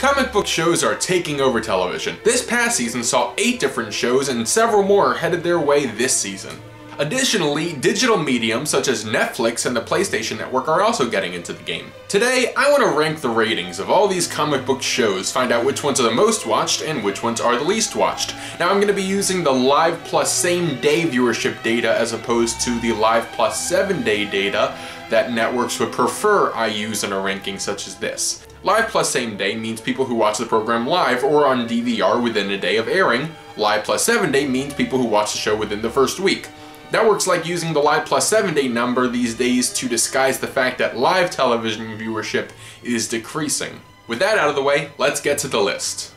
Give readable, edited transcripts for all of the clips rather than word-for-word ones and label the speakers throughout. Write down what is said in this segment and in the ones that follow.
Speaker 1: Comic book shows are taking over television. This past season saw 8 different shows and several more are headed their way this season. Additionally, digital mediums such as Netflix and the PlayStation Network are also getting into the game. Today, I want to rank the ratings of all these comic book shows, find out which ones are the most watched and which ones are the least watched. Now I'm going to be using the Live Plus same day viewership data as opposed to the Live Plus 7-day data that networks would prefer I use in a ranking such as this. Live Plus same day means people who watch the program live or on DVR within a day of airing. Live Plus 7 day means people who watch the show within the first week. Networks like using the Live Plus 7-day number these days to disguise the fact that live television viewership is decreasing. With that out of the way, let's get to the list.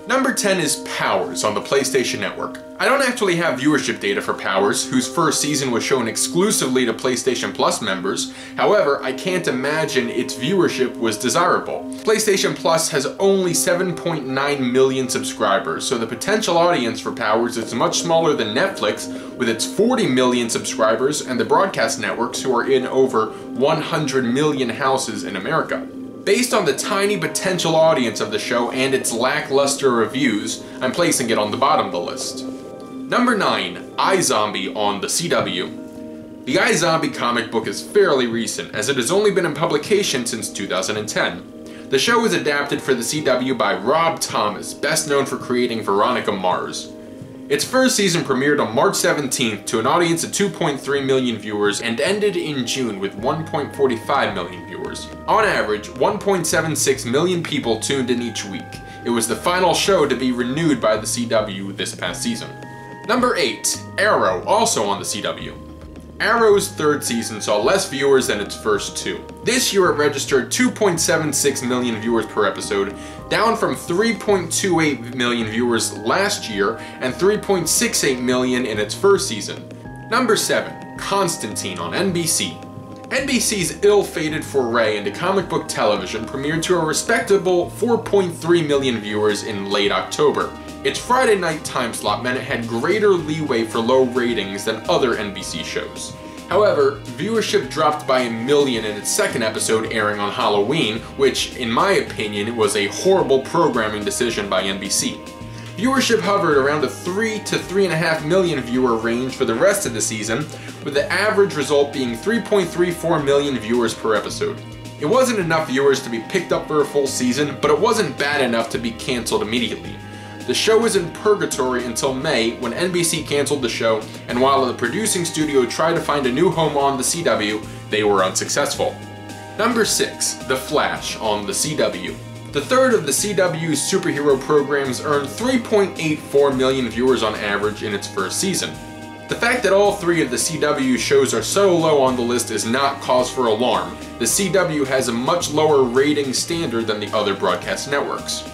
Speaker 1: Number 10 is Powers on the PlayStation Network. I don't actually have viewership data for Powers, whose first season was shown exclusively to PlayStation Plus members. However, I can't imagine its viewership was desirable. PlayStation Plus has only 7.9 million subscribers, so the potential audience for Powers is much smaller than Netflix, with its 40 million subscribers, and the broadcast networks, who are in over 100 million houses in America. Based on the tiny potential audience of the show and its lackluster reviews, I'm placing it on the bottom of the list. Number 9, IZombie on the CW. The IZombie comic book is fairly recent, as it has only been in publication since 2010. The show was adapted for the CW by Rob Thomas, best known for creating Veronica Mars. Its first season premiered on March 17th to an audience of 2.3 million viewers and ended in June with 1.45 million viewers. On average, 1.76 million people tuned in each week. It was the final show to be renewed by the CW this past season. Number 8, Arrow, also on the CW. Arrow's third season saw less viewers than its first 2. This year it registered 2.76 million viewers per episode, down from 3.28 million viewers last year and 3.68 million in its first season. Number 7, Constantine on NBC. NBC's ill-fated foray into comic book television premiered to a respectable 4.3 million viewers in late October. Its Friday night time slot meant it had greater leeway for low ratings than other NBC shows. However, viewership dropped by 1 million in its second episode airing on Halloween, which, in my opinion, was a horrible programming decision by NBC. Viewership hovered around a 3 to 3.5 million viewer range for the rest of the season, with the average result being 3.34 million viewers per episode. It wasn't enough viewers to be picked up for a full season, but it wasn't bad enough to be cancelled immediately. The show was in purgatory until May, when NBC canceled the show, and while the producing studio tried to find a new home on the CW, they were unsuccessful. Number 6, The Flash on the CW. The third of the CW's superhero programs earned 3.84 million viewers on average in its first season. The fact that all 3 of the CW shows are so low on the list is not cause for alarm. The CW has a much lower rating standard than the other broadcast networks.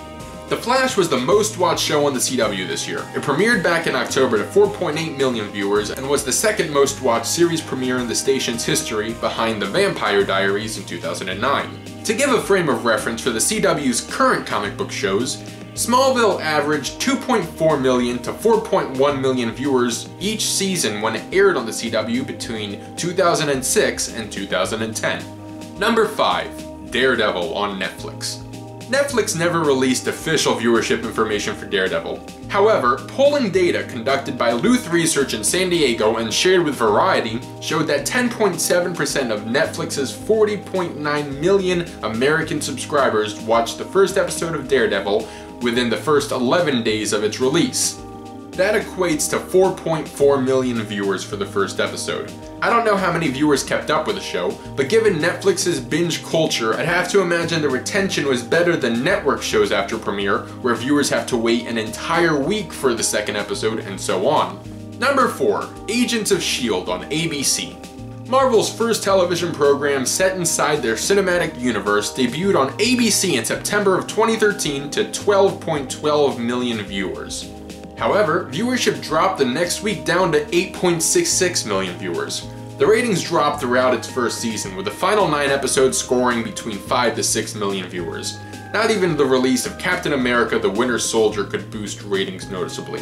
Speaker 1: The Flash was the most watched show on the CW this year. It premiered back in October to 4.8 million viewers and was the second most watched series premiere in the station's history, behind The Vampire Diaries in 2009. To give a frame of reference for the CW's current comic book shows, Smallville averaged 2.4 million to 4.1 million viewers each season when it aired on the CW between 2006 and 2010. Number 5, Daredevil on Netflix. Netflix never released official viewership information for Daredevil. However, polling data conducted by Luth Research in San Diego and shared with Variety showed that 10.7% of Netflix's 40.9 million American subscribers watched the first episode of Daredevil within the first 11 days of its release. That equates to 4.4 million viewers for the first episode. I don't know how many viewers kept up with the show, but given Netflix's binge culture, I'd have to imagine the retention was better than network shows after premiere, where viewers have to wait an entire week for the second episode and so on. Number 4, Agents of S.H.I.E.L.D. on ABC. Marvel's first television program set inside their cinematic universe debuted on ABC in September of 2013 to 12.12 million viewers. However, viewership dropped the next week down to 8.66 million viewers. The ratings dropped throughout its first season, with the final 9 episodes scoring between 5 to 6 million viewers. Not even the release of Captain America: The Winter Soldier could boost ratings noticeably.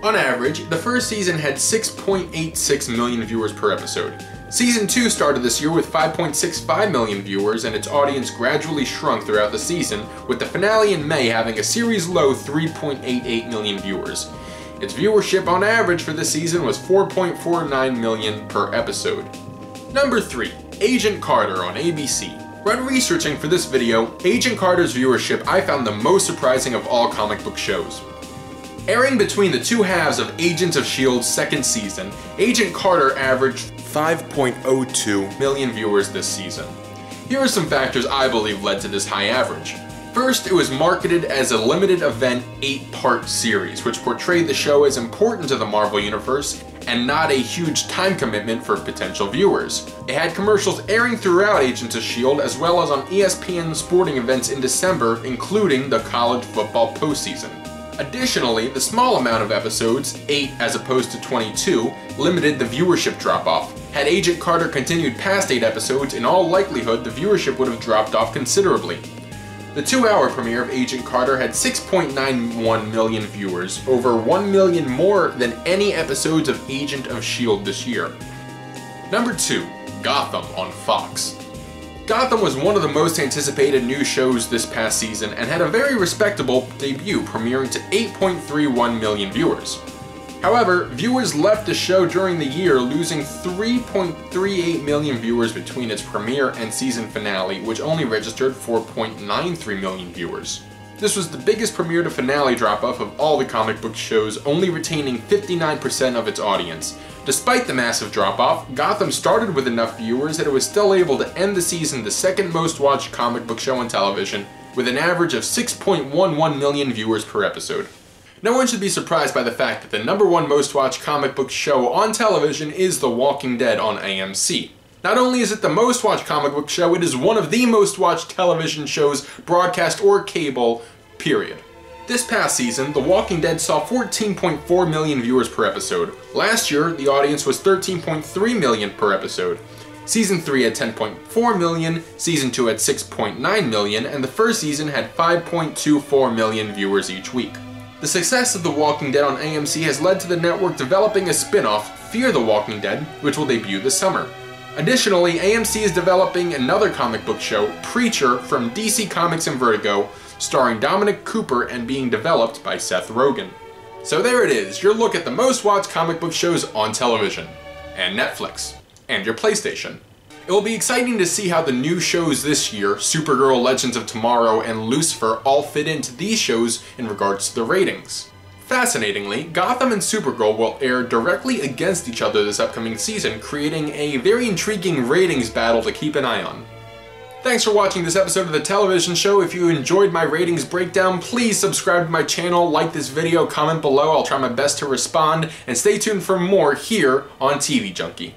Speaker 1: On average, the first season had 6.86 million viewers per episode. Season 2 started this year with 5.65 million viewers, and its audience gradually shrunk throughout the season, with the finale in May having a series low 3.88 million viewers. Its viewership on average for this season was 4.49 million per episode. Number 3. Agent Carter on ABC. When researching for this video, Agent Carter's viewership I found the most surprising of all comic book shows. Airing between the two halves of Agents of S.H.I.E.L.'s second season, Agent Carter averaged 5.02 million viewers this season. Here are some factors I believe led to this high average. First, it was marketed as a limited event 8-part series, which portrayed the show as important to the Marvel Universe and not a huge time commitment for potential viewers. It had commercials airing throughout Agents of S.H.I.E.L.D. as well as on ESPN sporting events in December, including the college football postseason. Additionally, the small amount of episodes, 8 as opposed to 22, limited the viewership drop-off. Had Agent Carter continued past 8 episodes, in all likelihood the viewership would have dropped off considerably. The 2-hour premiere of Agent Carter had 6.91 million viewers, over 1 million more than any episodes of Agent of S.H.I.E.L.D. this year. Number 2. Gotham on Fox. Gotham was one of the most anticipated new shows this past season and had a very respectable debut, premiering to 8.31 million viewers. However, viewers left the show during the year, losing 3.38 million viewers between its premiere and season finale, which only registered 4.93 million viewers. This was the biggest premiere to finale drop-off of all the comic book shows, only retaining 59% of its audience. Despite the massive drop-off, Gotham started with enough viewers that it was still able to end the season the second most watched comic book show on television, with an average of 6.11 million viewers per episode. No one should be surprised by the fact that the #1 most watched comic book show on television is The Walking Dead on AMC. Not only is it the most watched comic book show, it is one of the most watched television shows, broadcast or cable, period. This past season, The Walking Dead saw 14.4 million viewers per episode. Last year, the audience was 13.3 million per episode. Season 3 had 10.4 million, Season 2 had 6.9 million, and the first season had 5.24 million viewers each week. The success of The Walking Dead on AMC has led to the network developing a spin-off, Fear the Walking Dead, which will debut this summer. Additionally, AMC is developing another comic book show, Preacher, from DC Comics and Vertigo, starring Dominic Cooper and being developed by Seth Rogen. So there it is, your look at the most watched comic book shows on television, and Netflix, and your PlayStation. It will be exciting to see how the new shows this year, Supergirl, Legends of Tomorrow, and Lucifer, all fit into these shows in regards to the ratings. Fascinatingly, Gotham and Supergirl will air directly against each other this upcoming season, creating a very intriguing ratings battle to keep an eye on. Thanks for watching this episode of The Television Show. If you enjoyed my ratings breakdown, please subscribe to my channel, like this video, comment below. I'll try my best to respond, and stay tuned for more here on TV Junkie.